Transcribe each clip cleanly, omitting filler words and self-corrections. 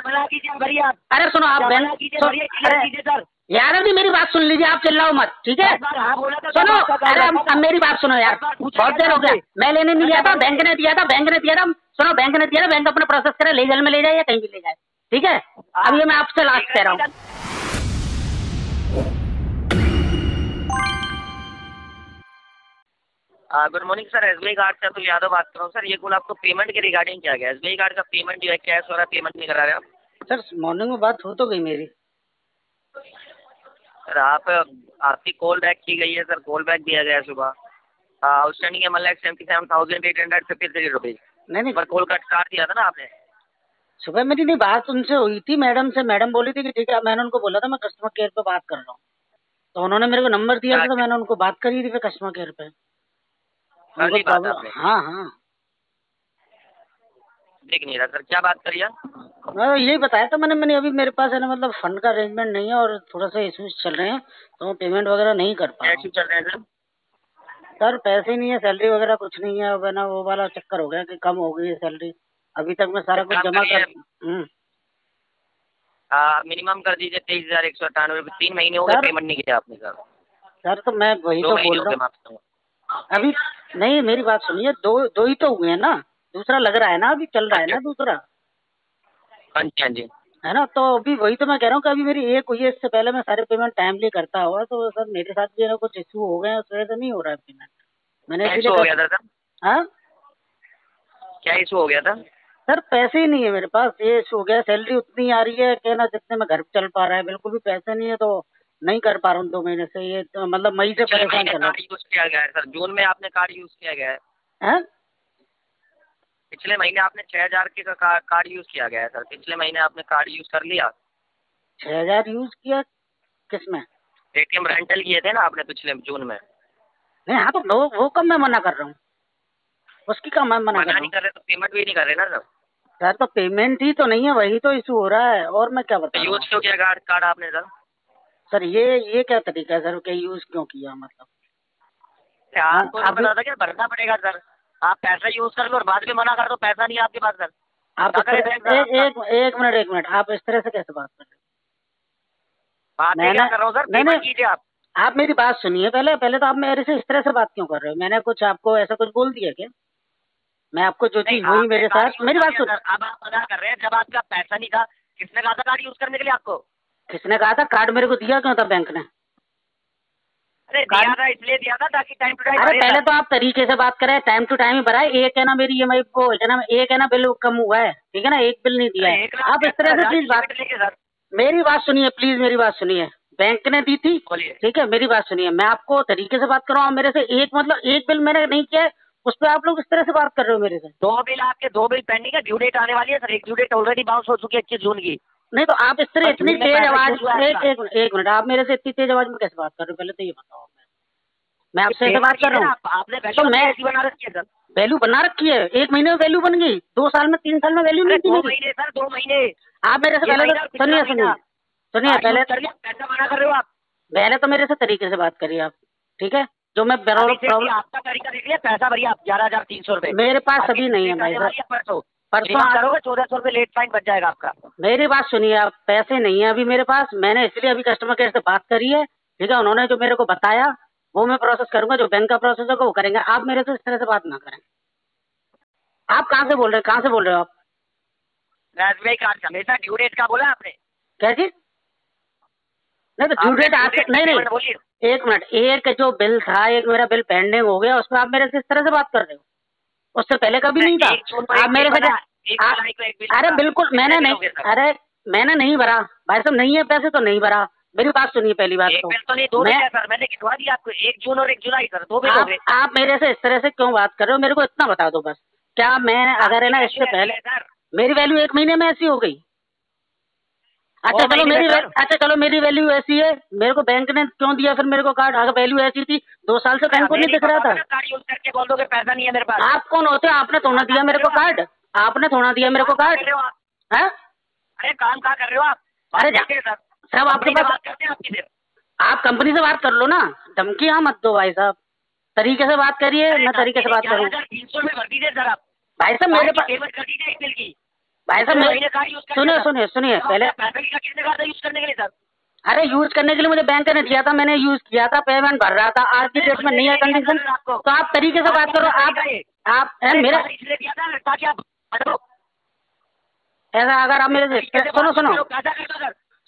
बना कीजिए भैया। अरे सुनो आप बना कीजिए भैया, क्लियर कीजिए सर। यार अभी मेरी बात सुन लीजिए, आप चिल्लाओ मत, ठीक है? हाँ बोला था सुनो, अरे अब मेरी बात सुनो यार, बहुत देर हो गया। मैं लेने नहीं गया था, बैंक ने दिया था, बैंक ने दिया था। सुनो, बैंक ने दिया था, बैंक अपना प्रोसेस करे, लीगल में ले जाए या कहीं भी ले जाए, ठीक है? अब ये मैं आपसे लास्ट कह रहा हूँ। Good morning sir, SBI card से अतुल यादव बात कर रहा हूँ सर। ये कॉल आपको पेमेंट के रिगार्डिंग क्या गया? एसबीआई कार्ड का पेमेंट जो है कैश हो रहा है, पेमेंट नहीं करा रहे आप? सर मॉर्निंग में बात हो तो गई मेरी। सर आपकी कॉल बैक की गई है सर, कॉल बैक दिया गया है सुबह। आउटस्टैंडिंग है 1,77,853 रुपीज। नहीं पर कॉल कट काट दिया था ना आपने। सुबह मेरी नहीं बात उनसे हुई थी, मैडम से। मैडम बोली थी कि ठीक है, मैंने उनको बोला था मैं कस्टमर केयर पे बात कर रहा हूँ, तो उन्होंने मेरे को नंबर दिया था, तो मैंने उनको बात करी थी फिर कस्टमर केयर पे। हाँ हाँ, देख नहीं रहा सर, क्या बात करिए? मैं यही बताया था मैंने अभी मेरे पास है ना, मतलब फंड का अरेंजमेंट नहीं है और थोड़ा सा इश्यूज चल रहे हैं, तो मैं पेमेंट वगैरह नहीं कर पा रहा हूँ। चल रहे हैं सर पैसे नहीं है, सैलरी वगैरह कुछ नहीं है, अब है ना वो वाला चक्कर हो गया कि कम हो गई है सैलरी। अभी तक मैं सारा कुछ जमा कर मिनिमम कर दीजिए 23,198 रुपये। 3 महीने हो गए पेमेंट नहीं किया आपने सर। सर तो मैं वही तो बोल रहा हूँ अभी। नहीं मेरी बात सुनिए, दो ही तो हुए हैं ना, दूसरा लग रहा है ना, अभी चल रहा है ना दूसरा। हाँ जी है ना, तो अभी वही तो मैं कह रहा हूँ कि अभी मेरी एक हुई है, इससे पहले मैं सारे पेमेंट टाइमली करता हुआ, तो सर मेरे साथ भी है ना कुछ इशू हो गए हैं, उस वजह से नहीं हो रहा है पेमेंट। मैंने इशू हो गया था सर? हाँ क्या इशू हो गया था सर? पैसे ही नहीं है मेरे पास, ये इशू हो गया। सैलरी उतनी आ रही है कि ना जितने में घर चल पा रहा है, बिल्कुल भी पैसे नहीं है, तो नहीं कर पा रहा हूँ 2 महीने से। ये तो मतलब मई से परेशान चल रहा है। यूज किया गया है सर, जून में आपने कार्ड यूज किया गया है? पिछले महीने आपने 6,000 के कार्ड यूज किया गया है सर। पिछले महीने आपने कार्ड यूज कर लिया। 6,000 यूज किया? किसमें? एटीएम रेंटल किए थे ना आपने पिछले जून में। नहीं हाँ, तो वो कब मैं मना कर रहा हूँ, उसकी कब मैं मना कर रहा हूँ? नहीं कर रहे तो पेमेंट भी नहीं कर रहे ना सर। सर तो पेमेंट ही तो नहीं है, वही तो इशू हो रहा है, और मैं क्या बताऊँ? यूज क्यों किया कार्ड आपने सर? सर ये क्या तरीका है सर, क्या यूज क्यों किया मतलब? आपको तो पता था क्या भरना पड़ेगा सर? आप पैसा यूज कर लो और बाद में मना कर दो पैसा नहीं आपके पास सर। आप एक मिनट, आप इस तरह से कैसे बात कर रहे हो? बात क्या कर रहा हूँ सर, पेमेंट कीजिए आप मेरी बात सुनिए पहले तो आप मेरे से इस तरह से बात क्यों कर रहे हो? मैंने कुछ आपको ऐसा कुछ बोल दिया क्या? मैं आपको जो चीज हुई मेरे साथ, मेरी बात सुन। अब आप मना कर रहे हैं, जब आपका पैसा नहीं था किसने कहा था कार्ड यूज करने के लिए आपको? किसने कहा था? कार्ड मेरे को दिया क्यों था बैंक ने? अरे दिया था, इसलिए दिया था ताकि टाइम टू टाइम। अरे पहले तो आप तरीके से बात करें, टाइम टू टाइम ही भरा है। एक है ना मेरी EMI को, एक है ना बिल कम हुआ है, ठीक है ना, एक बिल नहीं दिया है। आप इस तरह से प्लीज बात, मेरी बात सुनिए प्लीज, मेरी बात सुनिए। बैंक ने दी थी, ठीक है, मेरी बात सुनिए। मैं आपको तरीके से बात कर रहा हूँ, मेरे से एक बिल मैंने नहीं किया है, उस पर आप लोग इस तरह से बात कर रहे हो मेरे से। 2 बिल आपके, 2 बिल पेंडिंग है, ड्यू डेट आने वाली है सर। एक ड्यू डेट ऑलरेडी बाउंस हो चुकी है 21 जून की। नहीं तो आप इस तरह इतनी तेज आवाज, एक मिनट, आप मेरे से इतनी तेज आवाज में कैसे बात कर रहे हो? पहले तो ये बताओ। मैं आपसे ऐसे बात कर रहा हूँ, आपने तो मैं बना रखी है सर। वैल्यू बना रखी है, 1 महीने में वैल्यू बन गई, 2 साल में 3 साल में वैल्यू नहीं थी। 2 महीने सर, 2 महीने। आप मेरे से पहले सुनिए पहले पैसा मना कर रहे हो आप। पहले तो मेरे से तरीके से बात करिए आप, ठीक है? जो मैं प्रॉब्लम, आपका तरीका देख लिया, पैसा भरिए आप 11,300 रुपए। मेरे पास अभी नहीं है भाई साहब। परसों करोगे 1,400 रुपए लेट फाइन बच जाएगा आपका। मेरी बात सुनिए, आप पैसे नहीं है अभी मेरे पास, मैंने इसलिए अभी कस्टमर केयर से बात करी है, ठीक है? उन्होंने जो मेरे को बताया वो मैं प्रोसेस करूंगा, जो बैंक का प्रोसेस होगा वो करेंगे। आप मेरे से इस तरह से बात ना करें। आप कहाँ से बोल रहे हैं, कहाँ से बोल रहे हो आप? एसबीआई कार्ड हमेशा ड्यू डेट का बोला आपने? क्या चीज? नहीं तो ड्यू डेट आपसे नहीं, एक मिनट, एक जो बिल था, एक मेरा बिल पेंडिंग हो गया, उसमें आप मेरे से इस तरह से बात कर रहे हो? उससे पहले कभी नहीं था। आप मेरे से अरे बिल्कुल मैंने नहीं, अरे मैंने नहीं भरा भाई साहब, नहीं है पैसे तो नहीं भरा। मेरी बात सुनिए पहली बात तो मैंने गिनवा दिया आपको, 1 जून और 1 जुलाई सर, 2 बिल हो गए। आप मेरे से इस तरह से क्यों बात कर रहे हो? मेरे को इतना बता दो बस, क्या मैं अगर है ना इससे पहले मेरी वैल्यू 1 महीने में ऐसी हो गई? अच्छा चलो मेरी वैल्यू ऐसी है, मेरे को बैंक ने क्यों दिया फिर मेरे को कार्ड? अगर वैल्यू ऐसी थी 2 साल से बैंक को नहीं दिख रहा था। कार्ड यूज करके बोल दो कि पैसा नहीं है मेरे पास। आप कौन होते हो? आपने थोड़ा दिया मेरे को कार्ड, आपने थोड़ा दिया मेरे को कार्ड। अरे काम कहाँ कर रहे हो आप? अरे साहब आपके पास, आप कंपनी से बात कर लो ना, धमकियाँ मत दो भाई साहब, तरीके से बात करिए। मैं तरीके से बात करूँ 300 में भर दीजिए सर आप। भाई साहब, मेरे पास पेमेंट कर दीजिए 1 बिल की। भाई साहब सुनिए पहले कितने कार्ड यूज करने के लिए सर? अरे यूज करने के लिए मुझे बैंक ने दिया था, मैंने यूज किया था, पेमेंट भर रहा था। आज की डेट में नहीं है कंडीशन, तो आप तरीके से बात करो। आप मेरा इसलिए दिया था ताकि आप ऐसा अगर आप मेरे से सुनो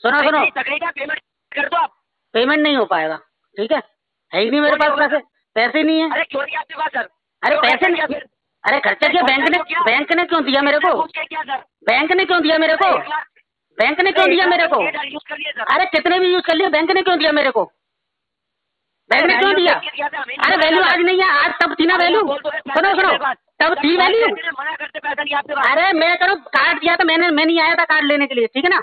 पेमेंट कर दो आप। पेमेंट नहीं हो पाएगा, ठीक है ही नहीं मेरे पास पैसे नहीं है। अरे क्यों नहीं आपके पास सर? अरे पैसे नहीं, अरे खर्चा किया बैंक ने क्यों दिया मेरे को? बैंक ने क्यों दिया मेरे को? बैंक ने क्यों दिया मेरे को? अरे कितने भी यूज कर लिए, बैंक ने क्यों दिया मेरे को? बैंक ने क्यों दिया? अरे वैल्यू आज नहीं है, आज तब थी ना वैल्यू। सुनो तब थी वैल्यू। अरे मैं करो कार्ड दिया था मैंने, मैं नहीं आया था कार्ड लेने के लिए, ठीक है ना,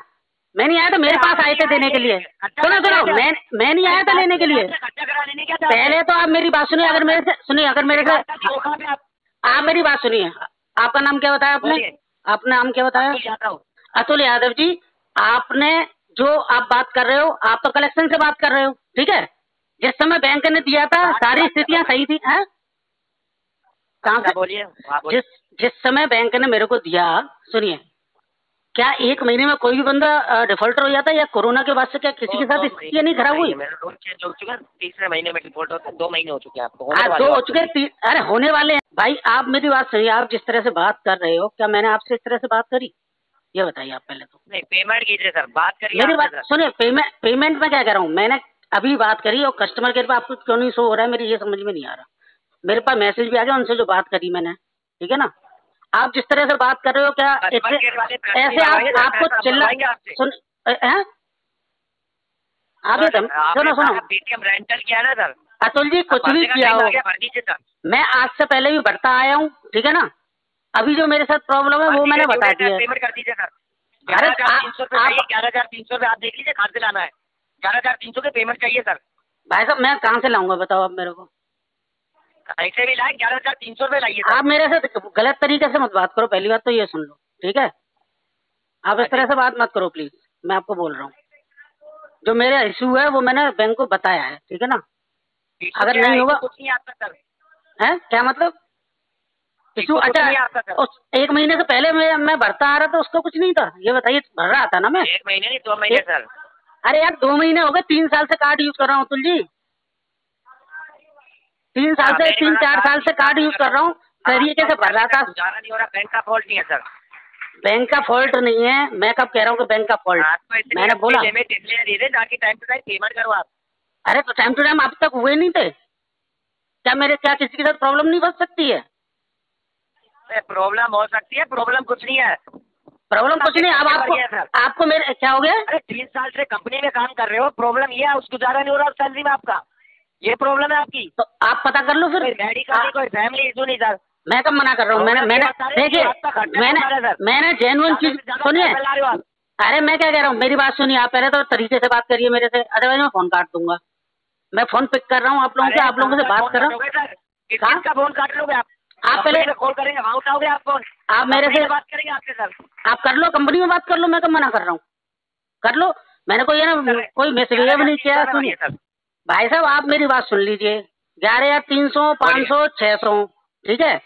मैं नहीं आया था, मेरे पास आए थे देने के लिए। सुनो मैं नहीं आया था लेने के लिए। पहले तो आप मेरी बात सुनिए, अगर मेरे से आप मेरी बात सुनिए। आपका नाम क्या बताया आपने? आपने नाम क्या बताया? अतुल यादव जी। आपने जो आप बात कर रहे हो, आप तो कलेक्शन से बात कर रहे हो, ठीक है। जिस समय बैंक ने दिया था सारी स्थितियां सही थी। कहाँ से बोलिए? जिस समय बैंक ने मेरे को दिया, सुनिए, क्या 1 महीने में कोई भी बंदा डिफॉल्टर हो जाता है, या कोरोना के बाद से क्या किसी के साथ स्थितियां नहीं खराब हुई? तीसरे महीने में डिफॉल्ट होता है, 2 महीने हो चुके हैं आपको। 2 हो चुके, अरे होने वाले हैं। भाई आप मेरी बात सुनिए, आप जिस तरह से बात कर रहे हो, क्या मैंने आपसे इस तरह से बात करी? ये बताइए आप पहले तो। नहीं, पेमेंट कीजिए सर, बात करिए। मेरी बात सुनिए, पेमेंट में क्या कह रहा हूँ, मैंने अभी बात करी और कस्टमर केयर पे आपको क्यों नहीं शो हो रहा है, मेरी ये समझ में नहीं आ रहा। मेरे पास मैसेज भी आ गया उनसे जो बात करी मैंने, ठीक है ना। आप जिस तरह से बात कर रहे हो, क्या ऐसे आपको चिल्ला सुन आगे सुनो पेटीएम रेंटल किया ना सर? अतुल जी कुछ भी किया हो, मैं आज से पहले भी बढ़ता आया हूँ, ठीक है ना। अभी जो मेरे साथ प्रॉब्लम है वो मैंने बता दिया। पेमेंट कर दीजिए सर। 11,300 रुपये, 11,300 रुपये आप देख लीजिए, कहाँ से लाना है। 11,300 के पेमेंट चाहिए सर। भाई साहब मैं कहाँ से लाऊंगा बताओ आप मेरे को? ऐसे भी लाए, 11,300 रुपये लाइए। आप मेरे से गलत तरीके से मत बात करो, पहली बात तो ये सुन लो, ठीक है। आप इस तरह से बात मत करो प्लीज, मैं आपको बोल रहा हूँ। जो मेरा इशू है वो मैंने बैंक को बताया है, ठीक है ना। अगर नहीं होगा कुछ नहीं आता सर। है क्या मतलब इशू? अच्छा 1 महीने से पहले मैं भरता आ रहा था, उसको कुछ नहीं था, ये बताइए। भर रहा था ना मैं। 1 महीने नहीं 2 महीने सर। अरे यार 2 महीने हो गए, 3 साल से कार्ड यूज कर रहा हूँ अतुल जी। 3 साल से 3-4 साल से कार्ड यूज कर रहा हूँ, तरीके से भर रहा था। नहीं हो रहा, बैंक का फॉल्ट नहीं है सर। बैंक का फॉल्ट नहीं है, मैं कब कह रहा हूँ कि बैंक का फॉल्ट? मैंने बोला टाइम टू टाइम पेमेंट करो आप। अरे तो टाइम टू टाइम अब तक हुए नहीं थे क्या किसी के साथ प्रॉब्लम नहीं बच सकती है? प्रॉब्लम हो सकती है, प्रॉब्लम कुछ नहीं है। प्रॉब्लम कुछ नहीं। अब आपको मेरे क्या हो गया? अरे 3 साल से कंपनी में काम कर रहे हो, प्रॉब्लम ये है उस गुजारा नहीं हो रहा सैलरी में आपका, ये प्रॉब्लम है आपकी। तो आप पता कर लो फिर। मेडिकल कोई फैमिली इशू नहीं सर। मैं कब मना कर रहा हूँ? देखिए मैंने जेन्युइन चीज सुनिए। अरे मैं क्या कह रहा हूँ, मेरी बात सुनिए। आप पहले तो तरीके से बात करिए मेरे से, अदरवाइज मैं फोन काट दूंगा। मैं फोन पिक कर रहा हूँ आप लोगों से, आप लोगों से बात कर रहा हूँ। किसका फोन काट लोगे आप पहले कॉल करेंगे, वहाँ उठाओगे आप फोन, आप मेरे से बात करेंगे आपके सर। आप कर लो, कंपनी में बात कर लो, मैं कब मना कर रहा हूँ, कर लो। मैंने कोई कोई मिसबिहेव नहीं किया। सुनिए भाई साहब, आप मेरी बात सुन लीजिए। 11,300, 500, 600, ठीक है।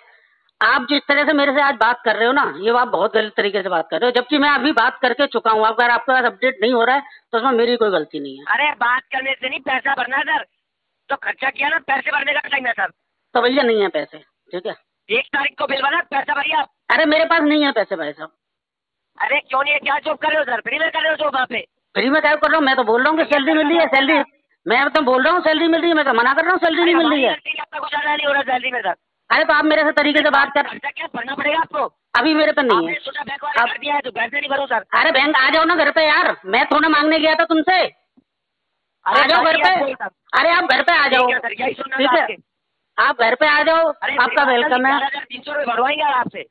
आप जिस तरह से मेरे से आज बात कर रहे हो ना, ये आप बहुत गलत तरीके से बात कर रहे हो, जबकि मैं अभी बात करके चुका हूँ। अगर आपके पास अपडेट नहीं हो रहा है तो उसमें मेरी कोई गलती नहीं है। अरे बात करने से नहीं, पैसा भरना है सर, तो खर्चा किया ना, पैसे भरने का टाइम है सर। तो भैया नहीं है पैसे, ठीक है। 1 तारीख को बिल बना, पैसा भरिए आप। अरे मेरे पास नहीं है पैसे भाई साहब। अरे क्यों नहीं है? क्या जॉब कर रहे हो सर? फ्री में कर रहे हो जॉब? वहाँ पे फ्री में क्या कर रहा हूँ? मैं तो बोल रहा हूँ कि सैलरी मिल रही है, सैलरी मैं तो बोल रहा हूँ सैलरी मिल रही है, मैं तो मना कर रहा हूँ सैलरी नहीं मिल रही है। आपका गुजारा नहीं हो रहा सैलरी में सर। अरे तो आप मेरे से तरीके से बात कर। क्या भरना पड़ेगा आपको? अभी मेरे पे नहीं है। बैंक वाले कर दिया है तो बैंक से नहीं भरो सर। अरे बैंक आ जाओ ना घर पे यार, मैं थोड़ा मांगने गया था तुमसे। आ जाओ घर पे। अरे आप घर पे आ जाओ, ठीक है। आप घर पे आ जाओ, आपका वेलकम है। 300 रुपये भरवाएंगे आपसे।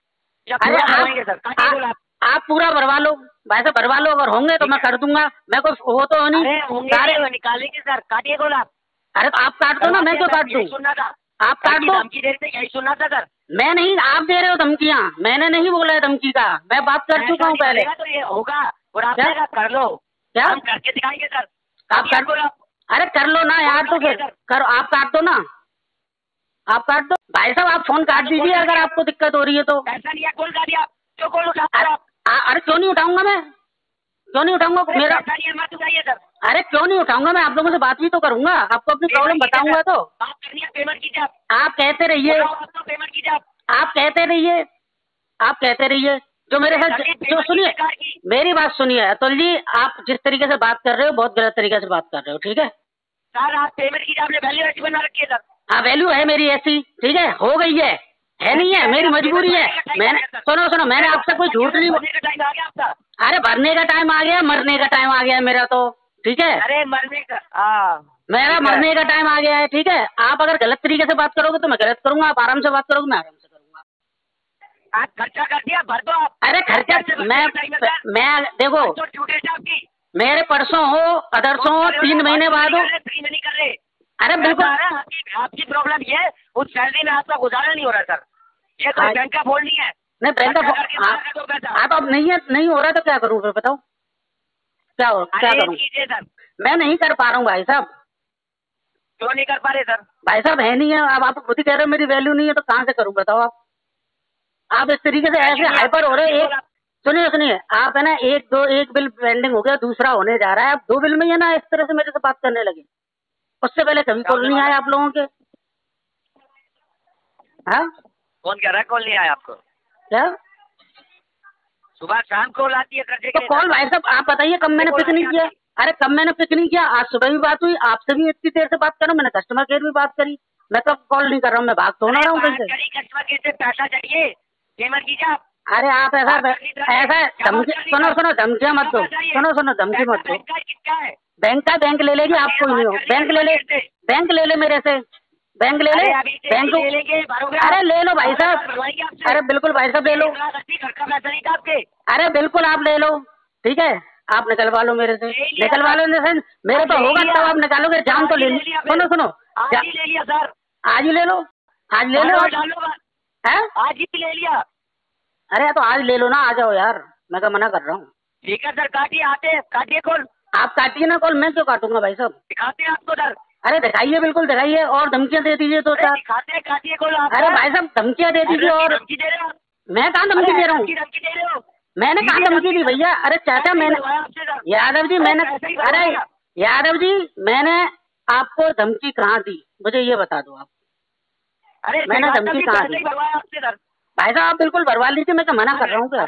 अरे आप पूरा भरवा लो भाई साहब, भरवा लो। अगर होंगे तो मैं कर दूंगा, मैं को वो तो नहीं सारे निकालेंगे सर। काटिए कॉल आप। अरे तो आप काट दो ना, मैं क्यों काट दूं? सुनना था आप काट दो। धमकी दे रहे थे, यही सुनना था सर। मैं नहीं, आप दे रहे हो धमकियाँ, मैंने नहीं बोला है धमकी का। मैं बात कर चुका हूँ पहले। तो ये होगा और आप कर लो, क्या हम करके दिखाएंगे सर। आप कर दो। अरे कर लो ना यार, तो फिर करो, आप काट दो ना, आप काट दो। भाई साहब आप फोन काट दीजिए अगर आपको दिक्कत हो रही है तो। ऐसा नहीं है, कॉल काटिए आप, जो कॉल उठा अरे क्यों नहीं उठाऊंगा मैं, क्यों नहीं उठाऊंगा मेरा, मत उठाइए सर। अरे क्यों नहीं उठाऊंगा मैं, आप लोगों से बात भी तो करूंगा, आपको अपनी प्रॉब्लम बताऊंगा। तो बात करनी है, पेमेंट कीजिए आप कहते रहिए, पेमेंट कीजिए आप कहते रहिए, आप कहते रहिए जो मेरे साथ जो, सुनिए मेरी बात सुनिए अतुल जी, आप जिस तरीके से बात कर रहे हो बहुत गलत तरीके से बात कर रहे हो, ठीक है सर। आप पेमेंट कीजिए, आपने वैल्यू ऐसी बना रखी है सर। हाँ वैल्यू है मेरी ऐसी, ठीक है, हो गई है नहीं है, मेरी मजबूरी है। मैंने सुनो मैंने आपसे कोई झूठ नहीं, टाइम आ गया आपका। अरे भरने का टाइम आ गया, मरने का टाइम आ गया मेरा, तो ठीक है। अरे मरने का, मेरा मरने का टाइम आ गया है, ठीक है। आप अगर गलत तरीके से बात करोगे तो मैं गलत करूंगा, आप आराम से बात करोगे मैं आराम से करूंगा। आप खर्चा कर दिया, भर दो आप। अरे खर्चा मैं देखो, आपकी मेरे परसों हो अदरसों हो 3 महीने बाद हो, फ्री में नहीं कर रहे। अरे बिल्कुल आपकी प्रॉब्लम ये है, उस सैलरी में आपका गुजारा नहीं हो रहा सर। ये कोई बैंक का फोन नहीं है। नहीं बैंक का, आप अब नहीं हो रहा तो क्या करूँ फिर बताओ, क्या करूँ सर? मैं नहीं कर पा रहा हूँ भाई साहब। क्यों नहीं कर पा रहे सर? भाई साहब है नहीं है, अब आप खुद ही कह रहे हो मेरी वैल्यू नहीं है, तो कहाँ से करूँ बताओ आप इस तरीके से ऐसे हाइपर हो रहे हो। सुनिए आप है ना, एक बिल पेंडिंग हो गया, दूसरा होने जा रहा है, अब 2 बिल में है ना इस तरह से मेरे से बात करने लगे। उससे पहले कभी कॉल नहीं आया आप लोगों के। हाँ कौन कह रहा है कॉल नहीं आया आपको? क्या सुबह शाम कॉल आती है करने तो कॉल भाई साहब आप बताइए कब मैंने पिक नहीं किया? अरे कब मैंने पिक नहीं किया? आज सुबह भी बात हुई, आपसे भी इतनी देर से बात कर रहा हूँ, मैंने कस्टमर केयर भी बात करी, मैं कब कॉल नहीं कर रहा हूँ, मैं भाग तो ना रहा हूँ कहीं से। कस्टमर केयर से पैसा चाहिए, पेमेंट कीजिए आप। अरे आप ऐसा धमकी, सुनो धमकियाँ मत दो, सुनो धमकी मत दो। बैंक का बैंक ले लेगी, आपको नहीं हो, बैंक ले ले मेरे से, बैंक ले ले, बैंक अरे ले लो भाई साहब, अरे बिल्कुल भाई साहब ले लो, अरे बिल्कुल आप ले लो, ठीक है आप निकलवा लो मेरे से, निकलवा लो मेरे तो होगा तब आप निकालोगे, जान तो ले ली। सुनो आज ही ले लिया सर, आज ही ले लो, आज ले लो, आज ही ले लिया। अरे तो आज ले लो ना, आ जाओ यार, मैं क्या मना कर रहा हूँ। ठीक है सर, काटिए कॉल, आप काटिए ना कॉल, मैं क्यों काटूंगा भाई साहब? दिखाते हैं आपको सर। अरे दिखाइए, बिल्कुल दिखाइए, और धमकियाँ दे दीजिए तो चार। दिखाते हैं, काटिए कॉल। अरे भाई साहब धमकियाँ दे दीजिए, और मैं कहाँ धमकी दे रहा हूँ, मैंने कहाँ धमकी दी भैया? अरे चाचा मैंने, यादव जी मैंने, अरे यादव जी मैंने आपको धमकी कहाँ दी, मुझे ये बता दो आप। अरे मैंने धमकी कहाँ दी? भाई साहब आप बिल्कुल भरवा लीजिए, मैं क्या मना कर रहा हूँ क्या?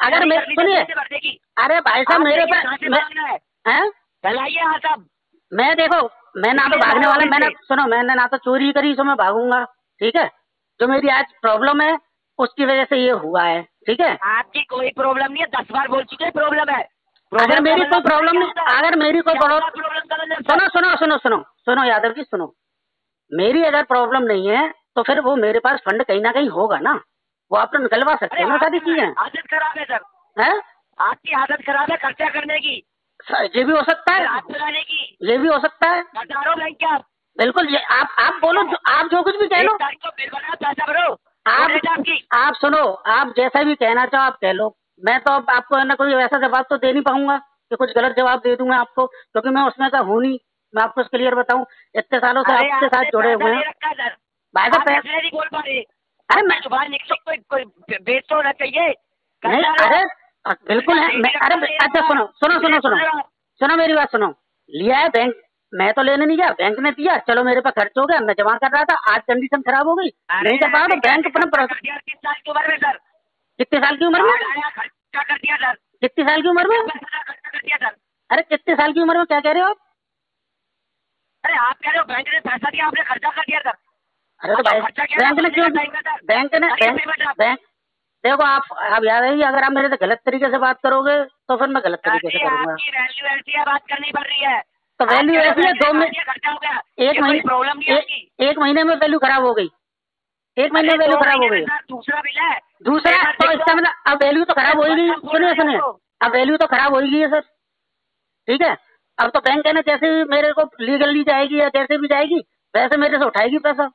अगर मैं सुनिए, अरे भाई साहब मेरे पास मैं देखो, मैं ना तो भागने वाला, मैंने सुनो मैंने ना तो चोरी करी तो मैं भागूंगा, ठीक है। जो मेरी आज प्रॉब्लम है उसकी वजह से ये हुआ है, ठीक है। आपकी कोई प्रॉब्लम नहीं है, 10 बार बोल चुके प्रॉब्लम है। अगर मेरी कोई प्रॉब्लम नहीं, अगर मेरी कोई सुनो यादव जी सुनो, मेरी अगर प्रॉब्लम नहीं है तो फिर वो मेरे पास फंड कहीं ना कहीं होगा ना, वो आप तो निकलवा सकते हैं ना सारी चीजें। आदत खराब है सर, है आपकी आदत खराब है खर्चा करने की, ये भी हो सकता है, हाथ चलाने की, ये भी हो सकता है। बैंक क्या बिल्कुल, ये आप बोलो, आप जो कुछ भी कह लो, पैसा भरो आप सुनो, आप जैसा भी कहना चाहो आप कह लो, मैं तो अब आपको है ना कोई वैसा जवाब तो दे नहीं पाऊंगा कि कुछ गलत जवाब दे दूंगा आपको, क्योंकि मैं उसमें का हूँ नहीं। मैं आपको क्लियर बताऊं, इतने सालों से आपके साथ जुड़े हुए हैं भाई साहब, पैसे नहीं बोल पा रहे। अरे मैं बाहर निकल, कोई बेच तो होना चाहिए नहीं, अरे बिल्कुल है, अरे अच्छा सुनो मेरी बात सुनो, लिया है बैंक, मैं तो लेने नहीं गया, बैंक ने दिया, चलो मेरे पास खर्च हो गया, मैं जमा कर रहा था, आज कंडीशन खराब हो गई, नहीं कर पाया तो बैंक अपना। कितने साल की उम्र में सर? कितने साल की उम्र में? खर्चा कर दिया सर। कितनी साल की उम्र में? खर्चा कर दिया सर। अरे कितने साल की उम्र में क्या कह रहे हो आप? अरे आप कह रहे हो बैंक ने पैसा दिया, आपने खर्चा कर दिया सर। अरे तो भाई बैंक ने क्यों, बैंक देखो आप याद है, अगर आप मेरे से गलत तरीके से बात करोगे तो फिर मैं गलत तरीके से करूंगा। वैल्यू ऐसी है, बात करनी पड़ रही है, तो वैल्यू ऐसी है, 2 महीने, एक महीने में वैल्यू खराब हो गई, एक महीने में वैल्यू खराब हो गई। दूसरा बिल है, दूसरा तो इसका मतलब अब वैल्यू तो खराब होगी, सुनिए अब वैल्यू तो खराब होगी है सर, ठीक है। अब तो बैंक है ना, जैसे भी मेरे को लीगली जाएगी या जैसे भी जाएगी वैसे मेरे से उठाएगी पैसा,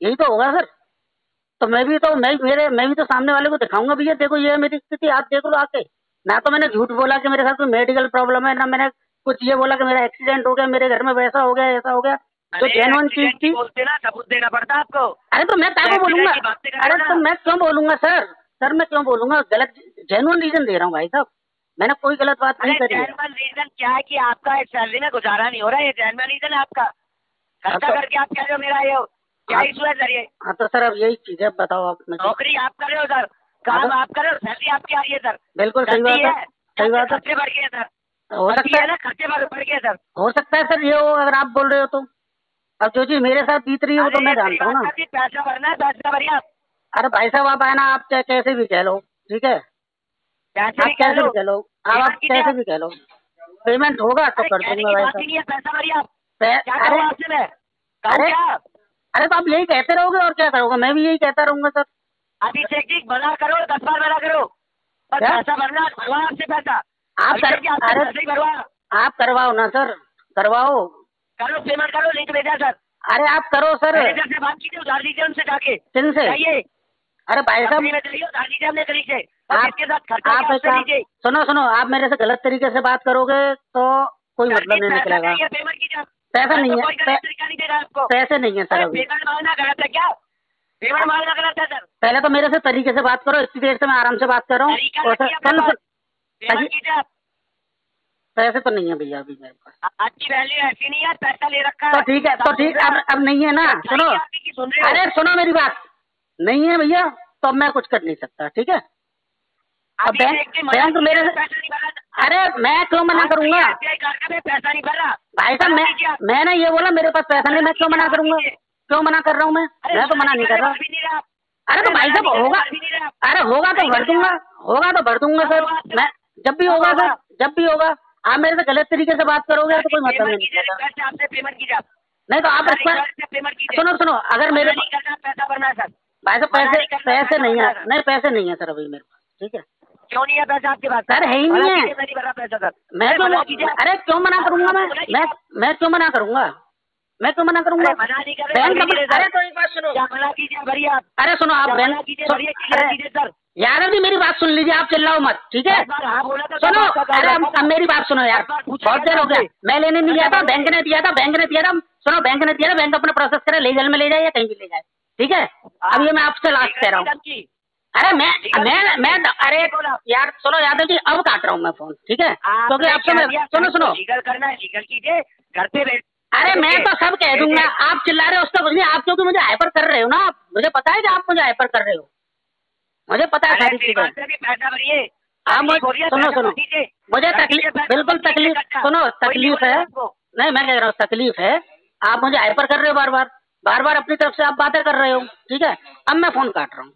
यही तो होगा सर। तो मैं भी तो सामने वाले को दिखाऊंगा भैया देखो ये है मेरी स्थिति, आप देख लो आके। ना तो मैंने झूठ बोला कि मेरे साथ कोई मेडिकल प्रॉब्लम है, ना मैंने कुछ ये बोला कि मेरा एक्सीडेंट हो गया, मेरे घर में वैसा हो गया ऐसा हो गया, तो जेन्युइन चीज थी। सबूत देना पड़ता आपको। अरे तो मैं क्या बोलूंगा, अरे तो मैं क्यों बोलूंगा सर, सर मैं क्यों बोलूंगा, गलत जेन्युइन रीजन दे रहा हूँ भाई साहब, मैंने कोई गलत बात नहीं करी है। जेन्युइन रीजन क्या है कि आपका एक सैलरी में गुजारा नहीं हो रहा है, ये जेन्युइन रीजन है आपका। खर्चा करके आप कह रहे हो मेरा ये क्या इशू है सर? ये हाँ तो सर अब यही चीज है, बताओ आप। नौकरी आप कर रहे हो सर, काम आप कर रहे हो, सैलरी आपकी आ रही है सर। बिल्कुल सही बात है, सही बात है। खर्चे बढ़ गए सर, हो सकता है ना, खर्चे बढ़ गए सर। हो सकता है सर ये हो, अगर आप बोल रहे हो तो। अब जो चीज मेरे साथ बीत रही है वो तो मैं जानता हूँ ना। पैसा भरना है, पैसा भरिए आप। अरे भाई साहब आप आए ना, आप चाहे कैसे भी कह लो, ठीक है, आप कैसे भी कह लो, आप कैसे भी कह लो, पेमेंट होगा तो कर दूंगा भाई साहब। पैसा भरिए आप। अरे तो आप यही कहते रहोगे और क्या करोगे, मैं भी यही कहता रहूंगा सर। अभी चेक मना करो, 10 बार मना करो, पर पैसा भरना, भरवा आपसे पैसा। आप करवाओ ना सर, करवाओ, करो पेमेंट करो, लिंक भेजा सर। अरे आप करो सर, मैनेजर से बात कीजिए, उधार दीजिए उनसे जाके। किन से? अरे भाई साहब उधार दीजिए अपने कलीग से, आपके साथ खर्चा आप सुनो, आप मेरे से गलत तरीके से बात करोगे तो कोई मतलब नहीं निकलेगा। पेमेंट कीजिए, पैसा नहीं है, पैसे नहीं है सर। पेमेंट मांगना गलत है क्या? पेमेंट मांगना गलत है सर। पहले तो मेरे से तरीके से बात करो, इतनी देर से मैं आराम से बात कर रहा हूँ। पैसे तो नहीं है भैया अभी मेरे पास। आपकी वैल्यू ऐसी नहीं है, पैसा ले रखा है तो ठीक है, तो ठीक, अब नहीं है ना। सुनो, अरे सुनो मेरी बात, नहीं है भैया तो अब मैं कुछ कर नहीं सकता, ठीक है। अब बैंक मेरे से, अरे मैं क्यों मना करूंगा पैसा नहीं भरा भाई साहब, मैंने ये बोला मेरे पास पैसा नहीं, मैं क्यों मना करूंगा, क्यों मना कर रहा हूँ मैं तो मना नहीं कर रहा। अरे तो भाई साहब होगा, अरे होगा तो भर दूंगा, होगा तो भर दूंगा सर, मैं जब भी होगा सर, जब भी होगा। आप मेरे से गलत तरीके से बात करोगे तो कोई मतलब नहीं। आपसे पेमेंट कीजिए, नहीं तो आप पेमेंट कीजिए। सुनो, अगर मेरे पैसा भरना है सर, भाई साहब पैसे नहीं है, नहीं पैसे नहीं है सर अभी मेरे पास, ठीक है। क्यों नहीं है पैसा आपके पास? सर है ही नहीं है, नहीं भरा पैसा सर। मैं क्यों, अरे क्यों मना करूंगा मैं क्यों मना करूंगा, मैं क्यों मना करूंगा? अरे तो एक बात सुनो, मना कीजिए भरिए आप। अरे सुनो आप बैंक कीजिए सर, यार अभी मेरी बात सुन लीजिए, आप चिल्लाओ मत, ठीक है। सुनो, अरे अब मेरी बात सुनो यार, बहुत देर हो गया, मैं लेने नहीं गया था, बैंक ने दिया था। सुनो, बैंक ने दिया था, बैंक अपना प्रोसेस करे, लीगल में ले जाए या कहीं भी ले जाए, ठीक है। अब ये मैं आपसे लास्ट कह रहा हूँ। अरे मैं अरे यार सुनो यादव जी, अब काट रहा हूँ मैं फोन, ठीक है, क्योंकि आपसे सुनो लीगल करना है, लीगल कीजिए, घर पे बैठ। अरे मैं तो सब कह दूंगा, आप चिल्ला रहे हो उसका कुछ नहीं, आप क्योंकि मुझे हाइपर कर रहे हो ना, मुझे पता है कि आप मुझे हाइपर कर रहे हो, मुझे पता है सारी चीजें। आप सुनो, मुझे तकलीफ, बिल्कुल तकलीफ, सुनो तकलीफ है, नहीं मैं कह रहा हूँ तकलीफ है, आप मुझे हाइपर कर रहे हो बार बार अपनी तरफ से आप बातें कर रहे हो, ठीक है। अब मैं फोन काट रहा हूँ।